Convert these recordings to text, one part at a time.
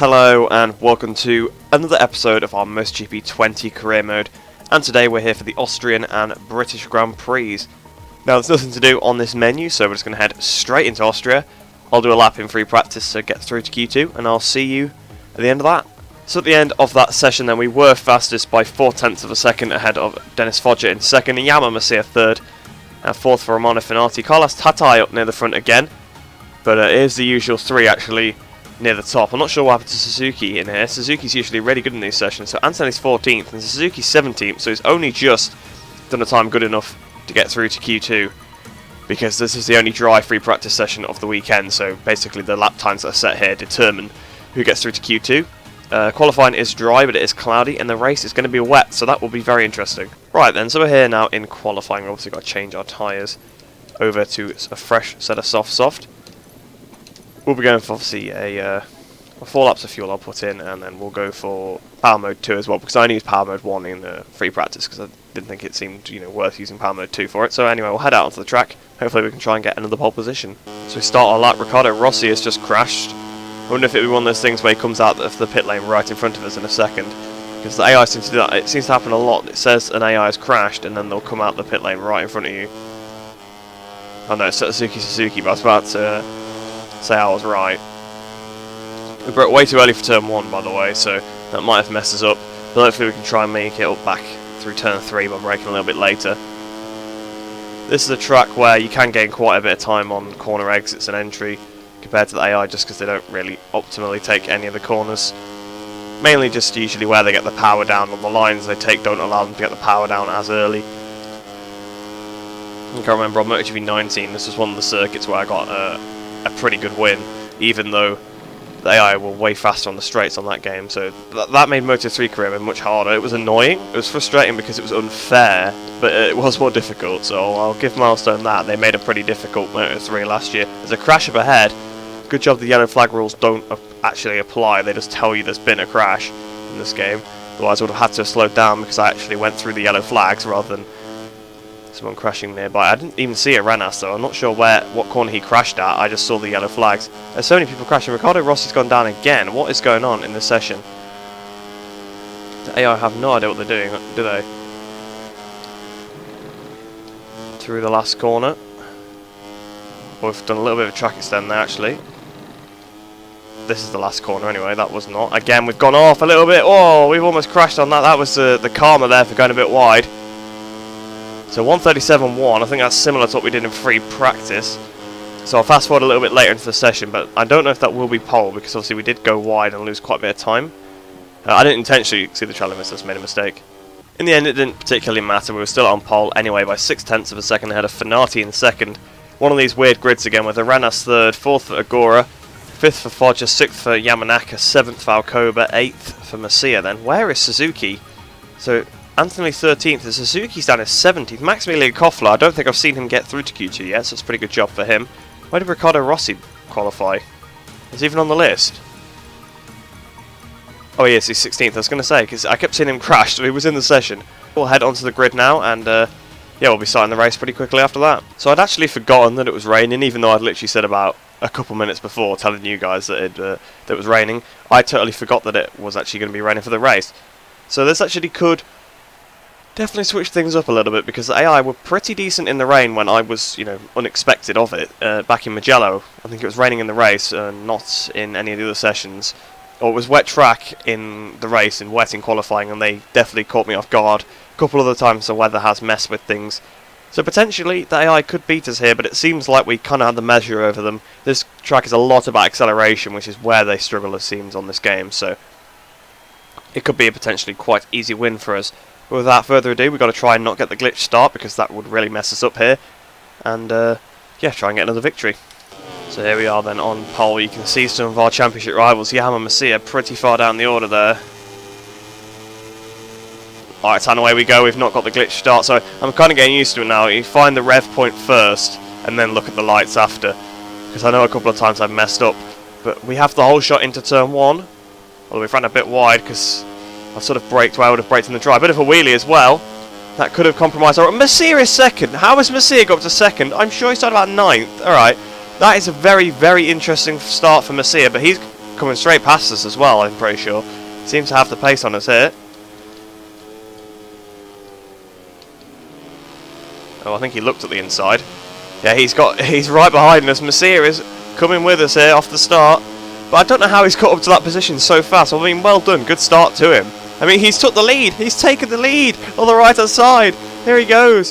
Hello and welcome to another episode of our MotoGP 20 career mode, and today we're here for the Austrian and British Grand Prix. Now there's nothing to do on this menu, so we're just going to head straight into Austria. I'll do a lap in free practice to get through to Q2, and I'll see you at the end of that. So at the end of that session then, we were fastest by 0.4 of a second ahead of Dennis Foggia in second, and Masia third, and fourth for Romano Finati. Carlos Tatai up near the front again, but here's the usual three actually near the top. I'm not sure what happened to Suzuki in here. Suzuki's usually really good in these sessions, so Anthony's 14th and Suzuki's 17th, so he's only just done a time good enough to get through to Q2, because this is the only dry free practice session of the weekend, so basically the lap times that are set here determine who gets through to Q2. Qualifying is dry, but it is cloudy, and the race is going to be wet, so that will be very interesting. Right then, so we're here now in qualifying. We've obviously got to change our tyres over to a fresh set of soft. We'll be going for obviously a 4 laps of fuel I'll put in, and then we'll go for power mode 2 as well, because I only used power mode 1 in the free practice because I didn't think it seemed worth using power mode 2 for it. So anyway, we'll head out onto the track. Hopefully we can try and get another pole position. So we start our lap. Ricardo Rossi has just crashed. I wonder if it would be one of those things where he comes out of the pit lane right in front of us in a second, because the AI seems to do that. It seems to happen a lot. It says an AI has crashed, and then they'll come out the pit lane right in front of you. Oh no, it's Suzuki, but I was about to say I was right. We broke way too early for turn 1, by the way, so that might have messed us up, but hopefully we can try and make it up back through turn 3 by braking a little bit later. This is a track where you can gain quite a bit of time on corner exits and entry compared to the AI, just because they don't really optimally take any of the corners. Mainly just usually where they get the power down, on the lines they take don't allow them to get the power down as early. I think I remember on MotoGP 19, this was one of the circuits where I got a pretty good win, even though the AI were way faster on the straights on that game, so that made Moto3 career much harder. It was annoying, it was frustrating because it was unfair, but it was more difficult, so I'll give Milestone that. They made a pretty difficult Moto3 last year. There's a crash up ahead. Good job the yellow flag rules don't actually apply, they just tell you there's been a crash in this game. Otherwise I would have had to have slowed down because I actually went through the yellow flags rather than someone crashing nearby. I didn't even see a Renas though. I'm not sure what corner he crashed at. I just saw the yellow flags. There's so many people crashing. Ricardo Rossi's gone down again. What is going on in this session? The AI have no idea what they're doing, do they? Through the last corner. We've done a little bit of a track extend there actually. This is the last corner anyway. That was not. Again, we've gone off a little bit. Oh, we've almost crashed on that. That was the karma there for going a bit wide. So 1:37.1, I think that's similar to what we did in free practice. So I'll fast forward a little bit later into the session, but I don't know if that will be pole, because obviously we did go wide and lose quite a bit of time. I didn't intentionally see the trailer miss, I just made a mistake. In the end it didn't particularly matter, we were still on pole anyway by 0.6 of a second ahead of Finati in second. One of these weird grids again with Arenas third, 4th for Agora, 5th for Foggia, 6th for Yamanaka, 7th for Alcoba, 8th for Masia then. Where is Suzuki? So Anthony 13th, and Suzuki's down as 17th. Maximilian Koffler, I don't think I've seen him get through to Q2 yet, so it's a pretty good job for him. Where did Ricardo Rossi qualify? Is he even on the list? Oh yes, he's 16th, I was going to say, because I kept seeing him crash, so he was in the session. We'll head onto the grid now, and yeah, we'll be starting the race pretty quickly after that. So I'd actually forgotten that it was raining, even though I'd literally said about a couple minutes before telling you guys that it was raining. I totally forgot that it was actually going to be raining for the race. So this actually could definitely switch things up a little bit, because the AI were pretty decent in the rain when I was, unexpected of it. Back in Mugello, I think it was raining in the race, not in any of the other sessions. Or it was wet track in the race and wet in qualifying, and they definitely caught me off guard. A couple other times the weather has messed with things. So potentially the AI could beat us here, but it seems like we kind of had the measure over them. This track is a lot about acceleration, which is where they struggle, it seems, on this game, so it could be a potentially quite easy win for us. But without further ado, we've got to try and not get the glitch start, because that would really mess us up here. And yeah, try and get another victory. So here we are then on pole. You can see some of our championship rivals, Yamaha Masia, pretty far down the order there. Alright, and away we go. We've not got the glitch start, so I'm kind of getting used to it now. You find the rev point first, and then look at the lights after. Because I know a couple of times I've messed up. But we have the whole shot into turn 1. Although we've ran a bit wide, because I've sort of braked where I would have braked in the dry. A bit of a wheelie as well. That could have compromised our... Masia is second. How has Masia got up to second? I'm sure he started about 9th. Alright. That is a very, very interesting start for Masia, but he's coming straight past us as well, I'm pretty sure. Seems to have the pace on us here. Oh, I think he looked at the inside. Yeah, he's right behind us. Masia is coming with us here off the start. But I don't know how he's got up to that position so fast. I mean, well done. Good start to him. I mean, he's took the lead. He's taken the lead on the right-hand side. Here he goes.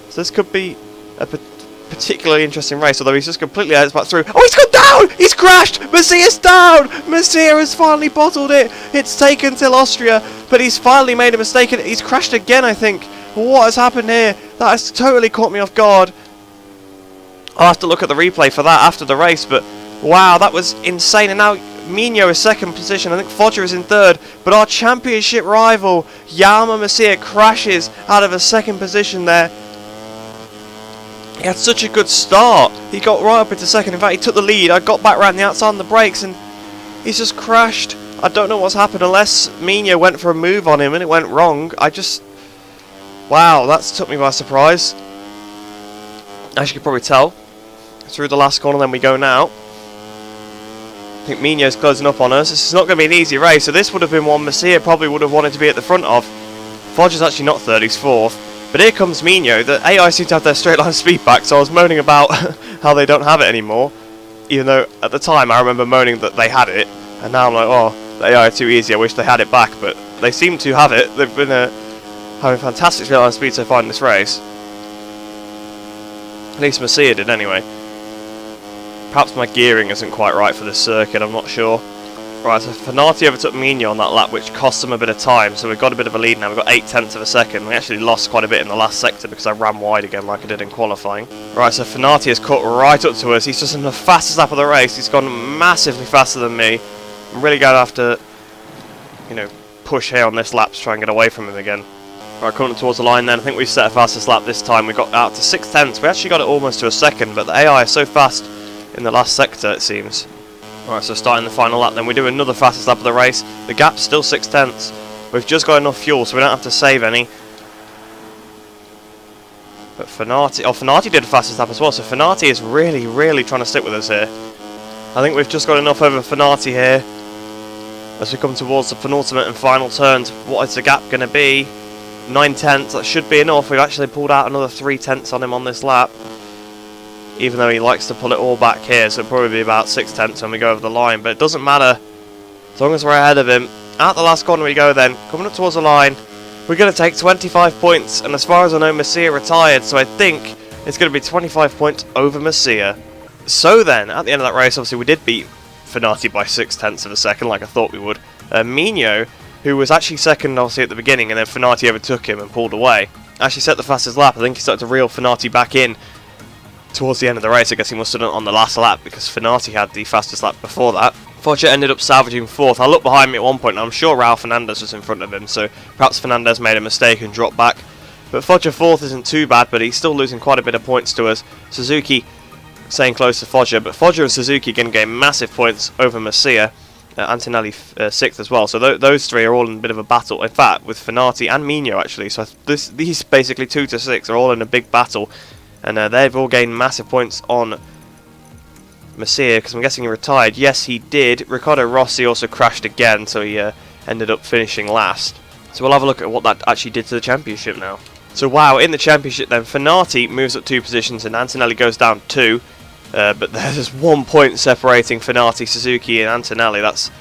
So this could be a particularly interesting race, although he's just completely out back through. Oh, he's gone down! He's crashed! Masia's down! Masia has finally bottled it. It's taken till Austria, but he's finally made a mistake and he's crashed again, I think. What has happened here? That has totally caught me off guard. I'll have to look at the replay for that after the race, but wow, that was insane. And now Mino is second position. I think Foggia is in third, but our championship rival, Jaume Masia, crashes out of a second position there. He had such a good start. He got right up into second. In fact, he took the lead. I got back around the outside on the brakes, and he's just crashed. I don't know what's happened, unless Mino went for a move on him and it went wrong. Wow, that's took me by surprise. As you can probably tell, through the last corner, then we go now. I think Mino's closing up on us. This is not going to be an easy race, so this would have been one Masia probably would have wanted to be at the front of. Foggia's actually not third, he's fourth. But here comes Mino. The AI seem to have their straight line speed back, so I was moaning about how they don't have it anymore. Even though at the time I remember moaning that they had it, and now I'm like, oh, the AI are too easy, I wish they had it back, but they seem to have it. They've been having fantastic straight line speed so far in this race. At least Masia did anyway. Perhaps my gearing isn't quite right for this circuit, I'm not sure. Right, so Fenati overtook Mino on that lap, which cost them a bit of time, so we've got a bit of a lead now. We've got 0.8 of a second. We actually lost quite a bit in the last sector because I ran wide again like I did in qualifying. Right, so Fenati has caught right up to us. He's just in the fastest lap of the race. He's gone massively faster than me. I'm really going to have to, push here on this lap to try and get away from him again. Right, coming towards the line then. I think we've set a fastest lap this time. We got out to 0.6. We actually got it almost to a second, but the AI is so fast in the last sector, it seems. Alright, so starting the final lap, then we do another fastest lap of the race. The gap's still 0.6. We've just got enough fuel, so we don't have to save any. But Fenati did a fastest lap as well, so Fenati is really, really trying to stick with us here. I think we've just got enough over Fenati here. As we come towards the penultimate and final turns, what is the gap going to be? 0.9, that should be enough. We've actually pulled out another 0.3 on him on this lap. Even though he likes to pull it all back here, so it'll probably be about 0.6 when we go over the line. But it doesn't matter, as long as we're ahead of him. Out the last corner we go then, coming up towards the line. We're going to take 25 points, and as far as I know, Masia retired, so I think it's going to be 25 points over Masia. So then, at the end of that race, obviously we did beat Fenati by 0.6 of a second, like I thought we would. Mino, who was actually second obviously at the beginning, and then Fenati overtook him and pulled away, actually set the fastest lap. I think he started to reel Fenati back in towards the end of the race. I guess he must have done it on the last lap because Fenati had the fastest lap before that. Foggia ended up salvaging fourth. I looked behind me at one point and I'm sure Raul Fernandez was in front of him, so perhaps Fernandez made a mistake and dropped back. But Foggia fourth isn't too bad, but he's still losing quite a bit of points to us. Suzuki staying close to Foggia, but Foggia and Suzuki going to gain massive points over Masia. Antonelli sixth as well, so those three are all in a bit of a battle. In fact, with Fenati and Mino actually, so these basically 2 to 6 are all in a big battle. And they've all gained massive points on Masia, because I'm guessing he retired. Yes, he did. Riccardo Rossi also crashed again, so he ended up finishing last. So we'll have a look at what that actually did to the championship now. So wow, in the championship then, Fenati moves up 2 positions and Antonelli goes down 2. But there's 1 point separating Fenati, Suzuki and Antonelli. That's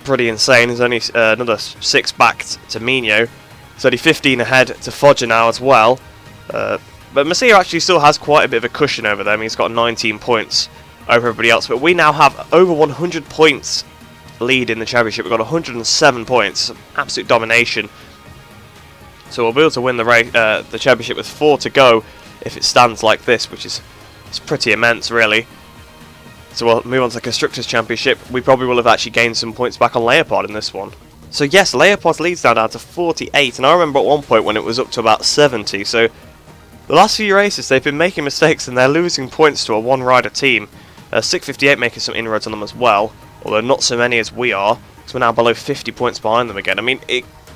pretty insane. There's only another 6 back to Mino. There's only 15 ahead to Foggia now as well. But Masia actually still has quite a bit of a cushion over them. He's got 19 points over everybody else. But we now have over 100 points lead in the championship. We've got 107 points. Absolute domination. So we'll be able to win the race, the championship with 4 to go if it stands like this, which is pretty immense, really. So we'll move on to the Constructors' Championship. We probably will have actually gained some points back on Leopard in this one. So yes, Leopard's lead's now down to 48. And I remember at one point when it was up to about 70. So the last few races, they've been making mistakes and they're losing points to a one-rider team. 658 making some inroads on them as well, although not so many as we are, because we're now below 50 points behind them again. I mean,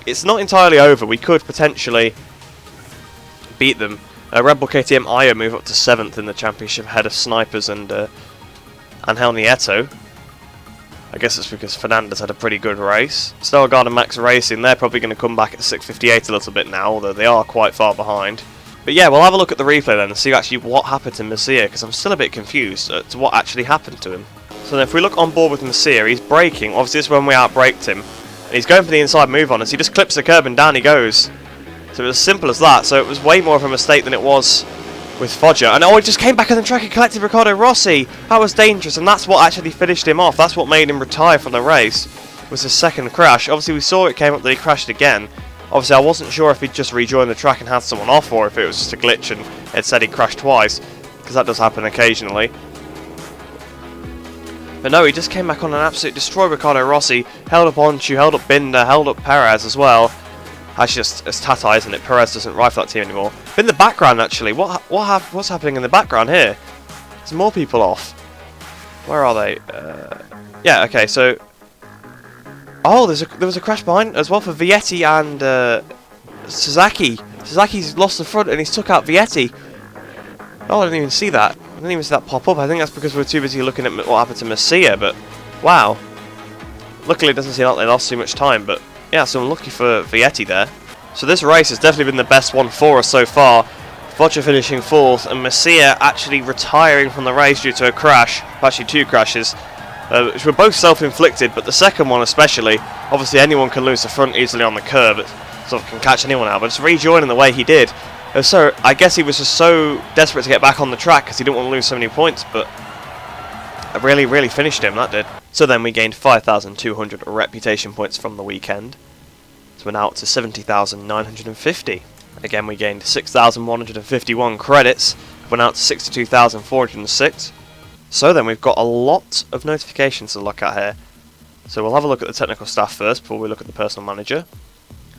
it's not entirely over. We could potentially beat them. Red Bull KTM Aya move up to 7th in the championship ahead of Snipers and Angel Nieto. I guess it's because Fernandez had a pretty good race. Stelgard and Max Racing, they're probably going to come back at 6:58 a little bit now, although they are quite far behind. But yeah, we'll have a look at the replay then and see actually what happened to Masia, because I'm still a bit confused as to what actually happened to him. So then if we look on board with Masia, he's braking. Obviously this is when we outbraked him. And he's going for the inside move on us. He just clips the curb and down he goes. So it was as simple as that. So it was way more of a mistake than it was with Foggia. And oh, he just came back on the track and collected Riccardo Rossi. That was dangerous, and that's what actually finished him off. That's what made him retire from the race, was his second crash. Obviously we saw it came up that he crashed again. Obviously I wasn't sure if he'd just rejoined the track and had someone off, or if it was just a glitch and it said he crashed twice, because that does happen occasionally. But no, he just came back on and absolutely destroyed Riccardo Rossi, held up Onchu, held up Binder, held up Perez as well. Actually, it's Tata, isn't it? Perez doesn't ride for that team anymore. But in the background, actually, what's happening in the background here? There's more people off. Where are they? Yeah, okay, so... Oh, there was a crash behind as well for Vietti and Sasaki. Sasaki's lost the front and he's took out Vietti. Oh, I didn't even see that. I didn't even see that pop up. I think that's because we're too busy looking at what happened to Masia, but... Wow. Luckily, it doesn't seem like they lost too much time, but... Yeah, so unlucky for Vietti there. So this race has definitely been the best one for us so far. Foggia finishing 4th, and Masia actually retiring from the race due to a crash. Actually, 2 crashes, which were both self-inflicted, but the second one especially. Obviously, anyone can lose the front easily on the curb. It sort of can catch anyone out, but just rejoining the way he did. So I guess he was just so desperate to get back on the track because he didn't want to lose so many points, but it really finished him, that did. So then we gained 5,200 reputation points from the weekend. So we're now up to 70,950. Again, we gained 6,151 credits. We're now up to 62,406. So then we've got a lot of notifications to look at here. So we'll have a look at the technical staff first before we look at the personal manager.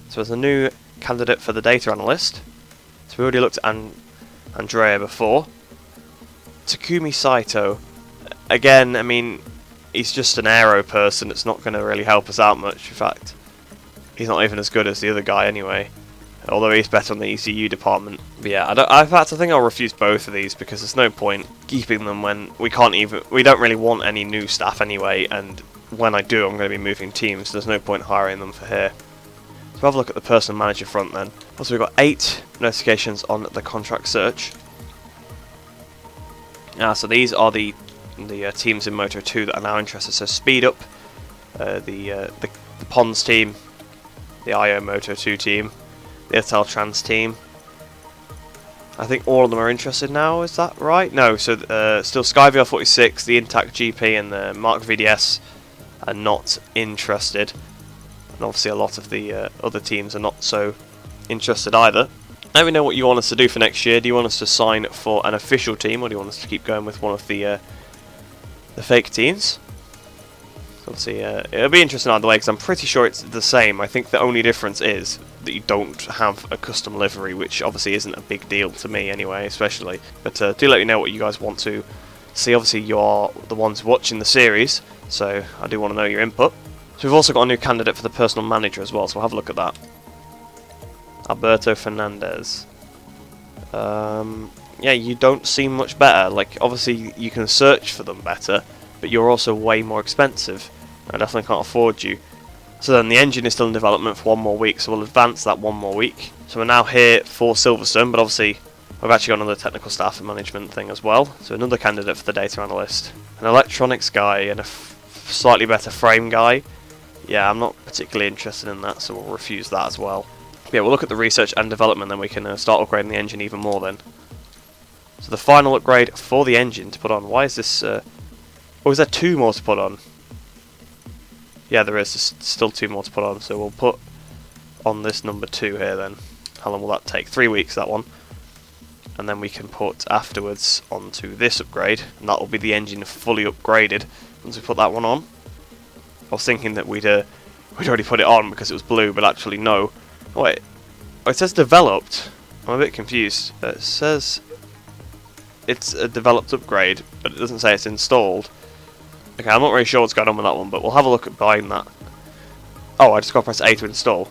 So there's a new candidate for the data analyst. So we already looked at Andrea before. Takumi Saito. Again, I mean, he's just an aero person. It's not going to really help us out much. In fact, he's not even as good as the other guy anyway. Although he's better on the ECU department. But yeah, in fact, I think I'll refuse both of these because there's no point keeping them when we don't really want any new staff anyway. And when I do, I'm going to be moving teams. So there's no point hiring them for here. So we'll have a look at the personal manager front then. Also, we've got 8 notifications on the contract search. So these are the teams in Moto 2 that are now interested. So Speed Up, the Pons team, the IO Moto 2 team, the Ital Trans team. I think all of them are interested now, is that right? No, so still Skyvr 46, the Intact GP and the Mark VDS are not interested. And obviously a lot of the other teams are not so interested either. Let me know what you want us to do for next year. Do you want us to sign for an official team, or do you want us to keep going with one of the fake teams? Obviously, it'll be interesting either way, because I'm pretty sure it's the same. I think the only difference is that you don't have a custom livery, which obviously isn't a big deal to me anyway, especially. But do let me know what you guys want to see. Obviously, you're the ones watching the series, so I do want to know your input. So we've also got a new candidate for the personal manager as well, so we'll have a look at that. Alberto Fernandez. Yeah, you don't seem much better. Like, obviously you can search for them better, but you're also way more expensive. I definitely can't afford you. So then the engine is still in development for 1 more week, so we'll advance that 1 more week. So we're now here for Silverstone, but obviously we've actually got another technical staff and management thing as well. So another candidate for the data analyst. An electronics guy and a slightly better frame guy. Yeah, I'm not particularly interested in that, so we'll refuse that as well. Yeah, we'll look at the research and development, then we can start upgrading the engine even more then. So the final upgrade for the engine to put on. Why is this... oh, is there 2 more to put on? Yeah, there is. There's still 2 more to put on, so we'll put on this number 2 here then. How long will that take? 3 weeks, that one. And then we can put afterwards onto this upgrade, and that will be the engine fully upgraded once we put that one on. I was thinking that we'd already put it on because it was blue, but actually no. Oh, wait. Oh, it says developed. I'm a bit confused. It says it's a developed upgrade, but it doesn't say it's installed. Okay, I'm not really sure what's going on with that one, but we'll have a look at buying that. Oh, I just got to press A to install.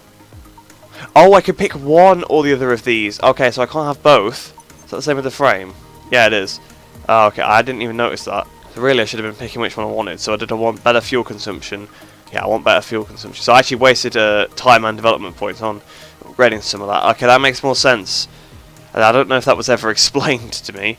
Oh, I can pick one or the other of these. Okay, so I can't have both. Is that the same with the frame? Yeah, it is. Oh, okay, I didn't even notice that. So really I should have been picking which one I wanted. So I want better fuel consumption. Yeah, I want better fuel consumption. So I actually wasted time and development points on upgrading some of that. Okay, that makes more sense. And I don't know if that was ever explained to me.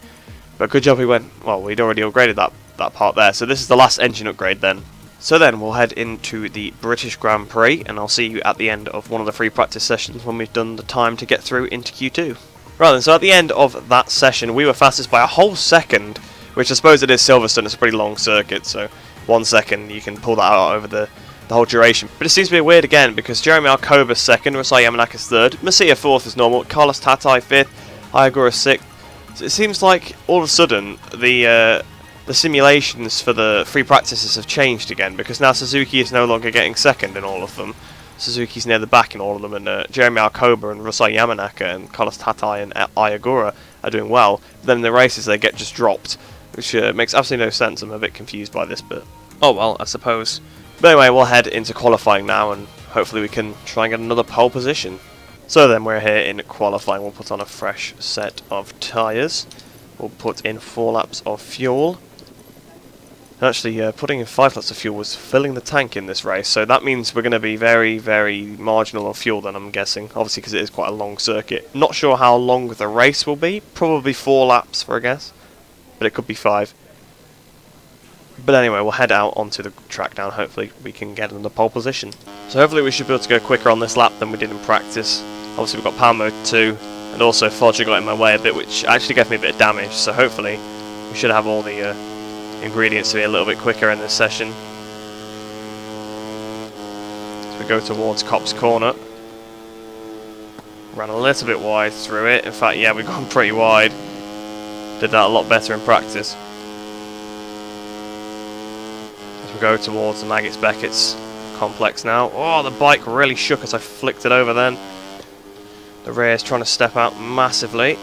But good job we'd already upgraded that part there. So this is the last engine upgrade then. So then we'll head into the British Grand Prix, and I'll see you at the end of one of the free practice sessions when we've done the time to get through into Q2. Right then, so at the end of that session we were fastest by a whole second, which I suppose it is Silverstone, it's a pretty long circuit, so 1 second you can pull that out over the whole duration. But it seems to be weird again, because Jeremy Alcoba 2nd, Masia 3rd, Masia 4th as normal, Carlos Tatai 5th, Iagura 6th. So it seems like all of a sudden the simulations for the free practices have changed again, because now Suzuki is no longer getting second in all of them. Suzuki's near the back in all of them, and Jeremy Alcoba and Rusai Yamanaka and Carlos Tatai and Iagura are doing well. But then in the races they get just dropped, which makes absolutely no sense. I'm a bit confused by this, but oh well, I suppose. But anyway, we'll head into qualifying now, and hopefully we can try and get another pole position. So then we're here in qualifying. We'll put on a fresh set of tyres. We'll put in 4 laps of fuel. Actually, putting in 5 laps of fuel was filling the tank in this race, so that means we're going to be very, very marginal on fuel then, I'm guessing. Obviously, because it is quite a long circuit. Not sure how long the race will be. Probably 4 laps for a guess, but it could be 5. But anyway, we'll head out onto the track now, and hopefully we can get in the pole position. So hopefully we should be able to go quicker on this lap than we did in practice. Obviously we've got power mode 2, and also Fodger got in my way a bit, which actually gave me a bit of damage, so hopefully we should have all the ingredients to be a little bit quicker in this session. So we go towards Copse Corner. Ran a little bit wide through it. In fact, yeah, we've gone pretty wide. Did that a lot better in practice. As we go towards the Maggots Beckett's complex now. Oh, the bike really shook as I flicked it over then. The rear is trying to step out massively.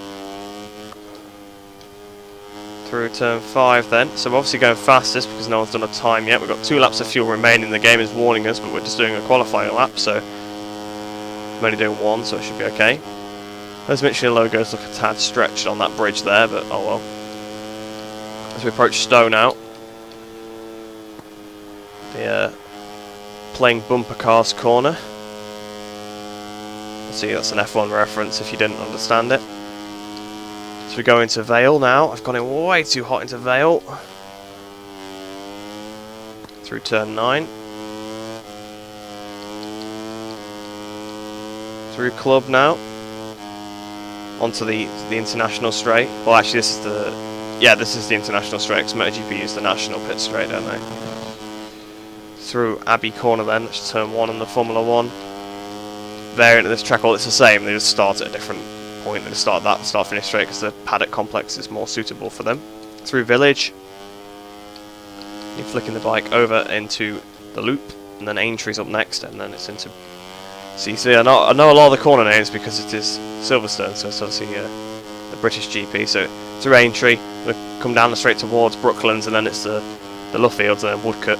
Through turn 5 then, so we're obviously going fastest because no one's done a time yet. We've got 2 laps of fuel remaining, the game is warning us, but we're just doing a qualifying lap, so I'm only doing 1, so it should be okay. Those Michelin logos look a tad stretched on that bridge there, but oh well. As we approach Stowe now, the playing bumper cars corner. See, that's an F1 reference if you didn't understand it. So we go into Vale now. I've gone in way too hot into Vale. Through turn 9. Through Club now. Onto the international straight. Well, actually, this is the international straight, because MotoGP use the national pit straight, don't they? Through Abbey Corner then, which is turn 1 in the Formula 1. Variant of this track, well, it's the same. They just start at a different point. They start finish straight because the paddock complex is more suitable for them. Through Village. You're flicking the bike over into the loop, and then Aintree's up next, and then it's into CC. I know a lot of the corner names because it is Silverstone, so it's obviously the British GP. So through Aintree, we come down the straight towards Brooklands, and then it's the Luffields and then Woodcut.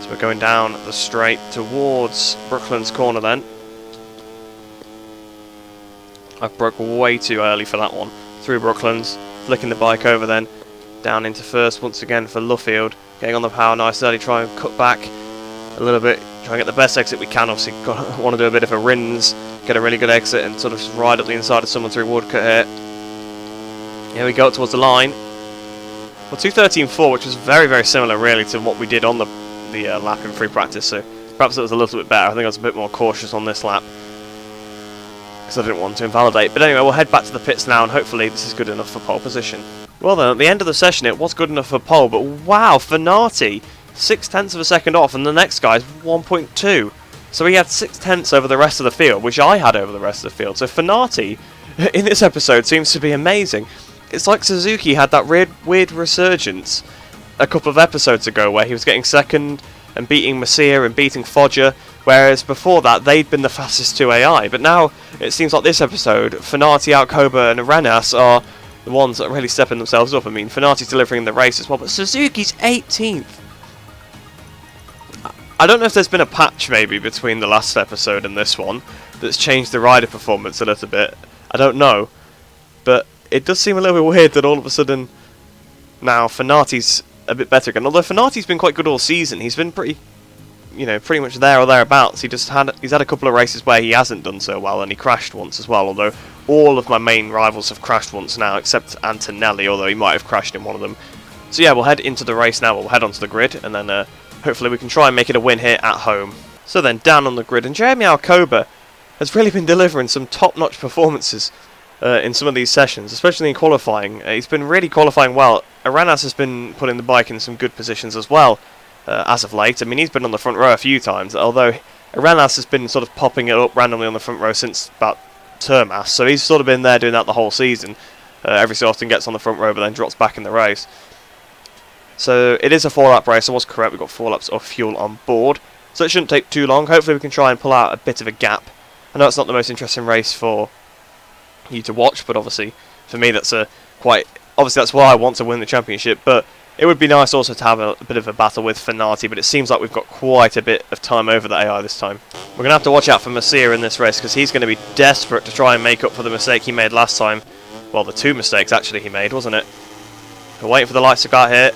So we're going down the straight towards Brooklands Corner then. I broke way too early for that one. Through Brooklands, flicking the bike over then, down into first once again for Luffield. Getting on the power nice early, try and cut back a little bit, try and get the best exit we can. Obviously want to do a bit of a Rins, get a really good exit and sort of just ride up the inside of someone through Woodcut here. Here we go towards the line. Well, 2:13.4, which was very, very similar really to what we did on the lap in free practice, so perhaps it was a little bit better. I think I was a bit more cautious on this lap because I didn't want to invalidate. But anyway, we'll head back to the pits now, and hopefully this is good enough for pole position. Well then, at the end of the session it was good enough for pole, but wow, Fenati, 0.6 of a second off, and the next guy's 1.2. So he had 0.6 over the rest of the field, which I had over the rest of the field. So Fenati, in this episode, seems to be amazing. It's like Suzuki had that weird resurgence a couple of episodes ago where he was getting second and beating Masia and beating Fodger, whereas before that they'd been the fastest 2 AI. But now it seems like this episode, Fenati, Alcoba and Arenas are the ones that are really stepping themselves up. I mean, Fenati's delivering the race as well, but Suzuki's 18th. I don't know if there's been a patch maybe between the last episode and this one that's changed the rider performance a little bit. I don't know, but it does seem a little bit weird that all of a sudden Now, Fenati's a bit better again, although Fenati's been quite good all season. He's been pretty much there or thereabouts. He's had a couple of races where he hasn't done so well, and he crashed once as well, although all of my main rivals have crashed once now, except Antonelli, although he might have crashed in one of them. So yeah, we'll head into the race now. We'll head onto the grid, and then hopefully we can try and make it a win here at home. So then, down on the grid, and Jeremy Alcoba has really been delivering some top-notch performances in some of these sessions, especially in qualifying. He's been really qualifying well. Aranas has been putting the bike in some good positions as well as of late. I mean, he's been on the front row a few times, although Aranas has been sort of popping it up randomly on the front row since about Termas, so he's sort of been there doing that the whole season. Every so often gets on the front row but then drops back in the race. So it is a 4-lap race. I was correct, we've got 4 laps of fuel on board, so it shouldn't take too long. Hopefully we can try and pull out a bit of a gap. I know it's not the most interesting race for you to watch, but obviously for me that's obviously that's why I want to win the championship, but it would be nice also to have a bit of a battle with Fenati, but it seems like we've got quite a bit of time over the AI this time. We're going to have to watch out for Masia in this race, because he's going to be desperate to try and make up for the mistake he made last time. Well, the 2 mistakes actually he made, wasn't it? We're waiting for the lights to go out here.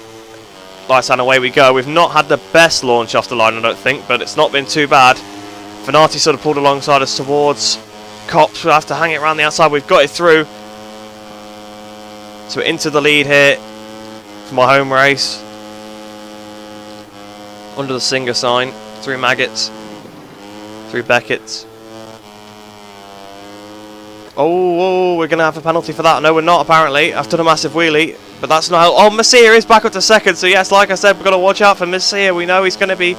Lights and away we go. We've not had the best launch off the line, I don't think, but it's not been too bad. Fenati sort of pulled alongside us towards Cops. We'll have to hang it around the outside. We've got it through. So we're into the lead here for my home race. Under the Singer sign. 3 Maggots. 3 Beckett's. Oh, we're going to have a penalty for that. No, we're not, apparently. I've done a massive wheelie, but that's not how... Oh, Masia is back up to second. So, yes, like I said, we've got to watch out for Masia. We know he's going to be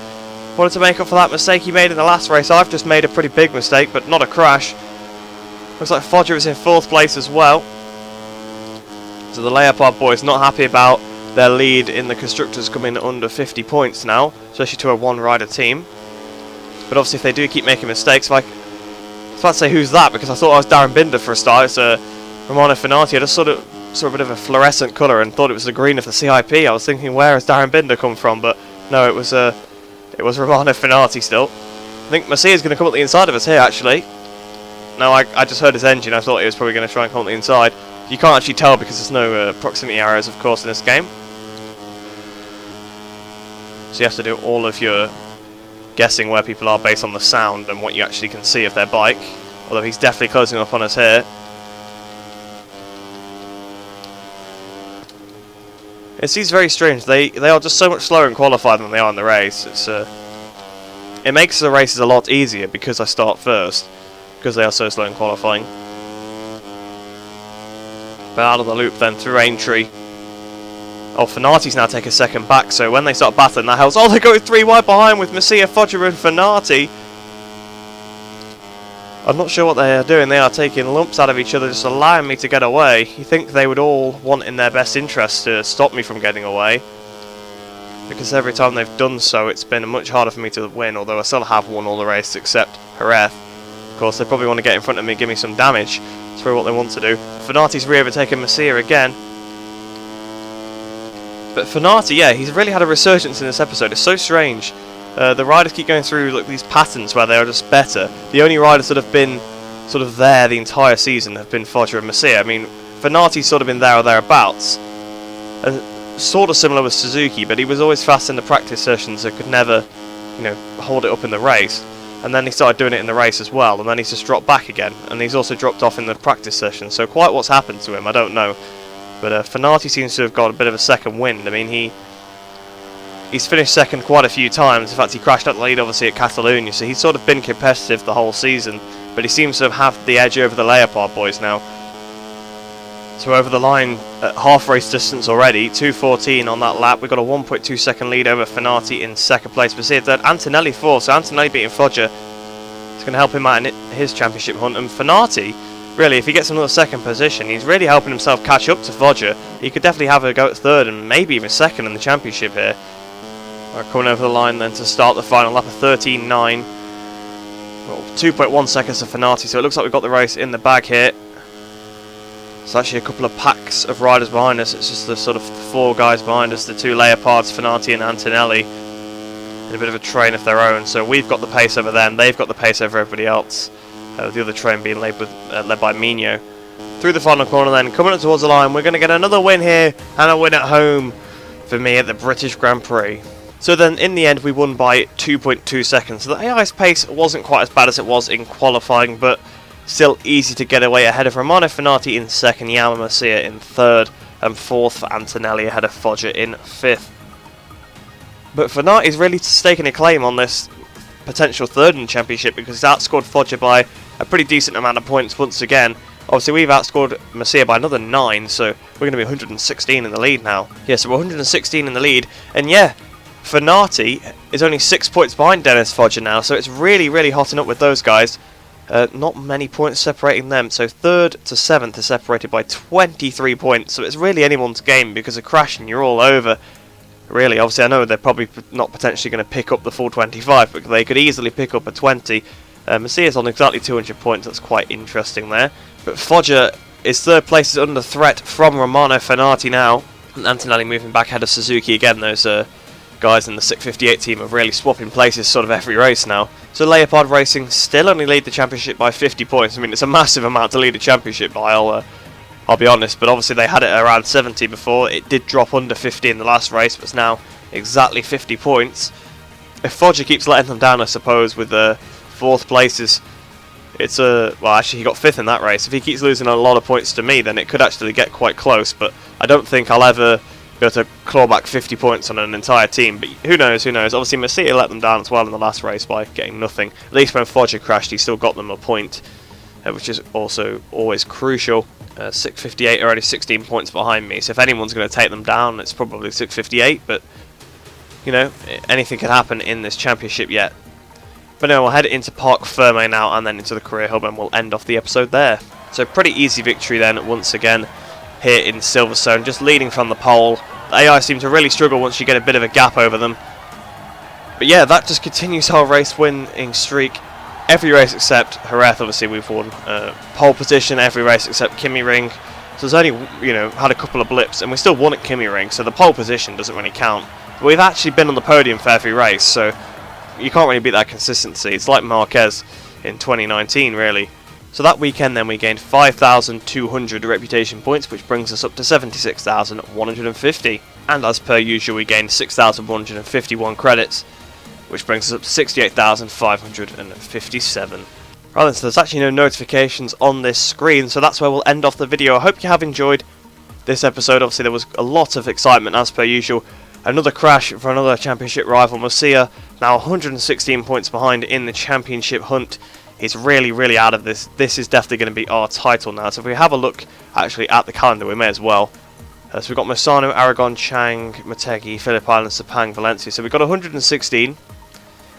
wanting to make up for that mistake he made in the last race. I've just made a pretty big mistake, but not a crash. Looks like Foggia is in 4th place as well. So the Leopard boys not happy about their lead in the Constructors coming under 50 points now, especially to a 1-rider team. But obviously if they do keep making mistakes, like... I was about to say who's that, because I thought I was Darren Binder for a start. It's Romano Fenati. I just saw a bit of a fluorescent colour and thought it was the green of the CIP. I was thinking, where has Darren Binder come from? But no, it was Romano Fenati still. I think Masia is going to come up the inside of us here, actually. No, I just heard his engine. I thought he was probably going to try and come up the inside. You can't actually tell because there's no proximity arrows, of course, in this game. So you have to do all of your guessing where people are based on the sound and what you actually can see of their bike. Although he's definitely closing up on us here. It seems very strange. They are just so much slower in qualifying than they are in the race. It makes the races a lot easier because I start first, because they are so slow in qualifying. But out of the loop then through Aintree. Oh, Fenati's now take a second back, so when they start battling, that helps. Oh, they're going 3 wide behind with Masia, Foggia and Fenati. I'm not sure what they are doing. They are taking lumps out of each other, just allowing me to get away. You think they would all want in their best interest to stop me from getting away, because every time they've done so, it's been much harder for me to win, although I still have won all the races except Jerez. Of course, they probably want to get in front of me, give me some damage. That's probably what they want to do. Fenati's re-overtaken Masia again. But Fenati, yeah, he's really had a resurgence in this episode. It's so strange. The riders keep going through these patterns where they are just better. The only riders that have been sort of there the entire season have been Foggia and Masia. I mean, Fenati's sort of been there or thereabouts. Sort of similar with Suzuki, but he was always fast in the practice sessions and could never, hold it up in the race. And then he started doing it in the race as well, and then he's just dropped back again. And he's also dropped off in the practice session, so quite what's happened to him, I don't know. But Fenati seems to have got a bit of a second wind. I mean, he's finished second quite a few times. In fact, he crashed out the lead, obviously, at Catalonia, so he's sort of been competitive the whole season. But he seems to have had the edge over the Leopard boys now. So over the line at half race distance already, 2:14 on that lap. We've got a 1.2 second lead over Fenati in second place. Masia third, Antonelli fourth. So Antonelli beating Foggia. It's going to help him out in his championship hunt. And Fenati, really, if he gets another second position, he's really helping himself catch up to Foggia. He could definitely have a go at third and maybe even second in the championship here. We're coming over the line then to start the final lap of 13.9. Well, 2.1 seconds to Fenati, so it looks like we've got the race in the bag here. It's actually a couple of packs of riders behind us. It's just the sort of 4 guys behind us, the 2 Leopards, Fenati and Antonelli, in a bit of a train of their own. So we've got the pace over them, they've got the pace over everybody else. The other train being led by Mino. through the final corner then, coming up towards the line. We're going to get another win here, and a win at home for me at the British Grand Prix. So then, in the end, we won by 2.2 seconds. So the AI's pace wasn't quite as bad as it was in qualifying, but still easy to get away ahead of Romano Fenati in second, Masia in third, and fourth for Antonelli ahead of Foggia in fifth. But Fenati's really staking a claim on this potential third in the championship, because he's outscored Foggia by a pretty decent amount of points once again. Obviously, we've outscored Masia by another 9, so we're going to be 116 in the lead now. Yeah, so we're 116 in the lead, and yeah, Fenati is only 6 points behind Dennis Foggia now, so it's really, really hotting up with those guys. Not many points separating them, so 3rd to 7th are separated by 23 points, so it's really anyone's game, because a crash and you're all over. Really, obviously I know they're probably not potentially going to pick up the full 25, but they could easily pick up a 20. Masia's on exactly 200 points, that's quite interesting there. But Foggia is 3rd place, is under threat from Romano Fenati now. And Antonelli moving back ahead of Suzuki again. Those guys in the 658 team are really swapping places sort of every race now. So Leopard Racing still only lead the championship by 50 points. I mean, it's a massive amount to lead a championship by, I'll be honest, but obviously they had it around 70 before. It did drop under 50 in the last race, but it's now exactly 50 points. If Foggia keeps letting them down, I suppose, with the 4th places, it's well, actually he got 5th in that race. If he keeps losing a lot of points to me, then it could actually get quite close, but I don't think I'll ever be able to claw back 50 points on an entire team, but who knows, who knows. Obviously Masia let them down as well in the last race by getting nothing. At least when Foggia crashed, he still got them a point, which is also always crucial. 658 are already 16 points behind me, so if anyone's going to take them down, it's probably 658, but you know, anything can happen in this championship yet. But no, we'll head into Parc Ferme now, and then into the career hub, and we'll end off the episode there. So pretty easy victory then, once again, here in Silverstone, just leading from the pole. The AI seem to really struggle once you get a bit of a gap over them. But yeah, that just continues our race winning streak. Every race except Jerez, obviously we've won pole position, every race except Kimi Ring. So there's only, you know, had a couple of blips, and we still won at Kimi Ring, so the pole position doesn't really count. But we've actually been on the podium for every race, so you can't really beat that consistency. It's like Marquez in 2019, really. So that weekend then we gained 5,200 reputation points, which brings us up to 76,150. And as per usual, we gained 6,151 credits, which brings us up to 68,557. Right then, so there's actually no notifications on this screen, so that's where we'll end off the video. I hope you have enjoyed this episode. Obviously there was a lot of excitement as per usual. Another crash for another championship rival. Masia, now 116 points behind in the championship hunt. He's really, really out of this. This is definitely going to be our title now. So if we have a look actually at the calendar, we may as well. So we've got Misano, Aragon, Chang, Motegi, Phillip Island, Sepang, Valencia. So we've got 116,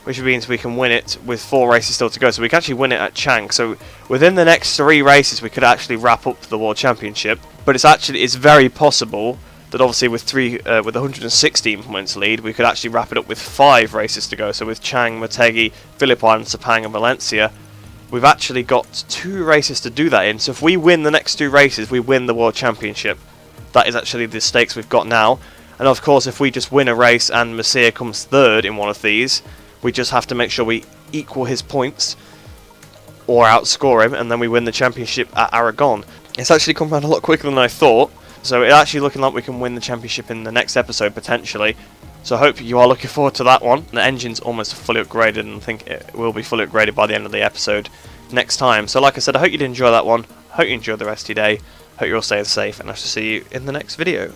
which means we can win it with 4 races still to go. So we can actually win it at Chang. So within the next 3 races, we could actually wrap up the World Championship. But it's very possible that obviously with 116 points lead, we could actually wrap it up with 5 races to go. So with Chang, Motegi, Phillip Island, Sepang, and Valencia, we've actually got 2 races to do that in. So if we win the next 2 races, we win the World Championship. That is actually the stakes we've got now. And of course, if we just win a race and Masia comes 3rd in one of these, we just have to make sure we equal his points or outscore him, and then we win the championship at Aragon. It's actually come around a lot quicker than I thought, so it's actually looking like we can win the championship in the next episode potentially. So I hope you are looking forward to that one. The engine's almost fully upgraded, and I think it will be fully upgraded by the end of the episode next time. So like I said, I hope you did enjoy that one. Hope you enjoyed the rest of your day. Hope you're all staying safe, and I shall see you in the next video.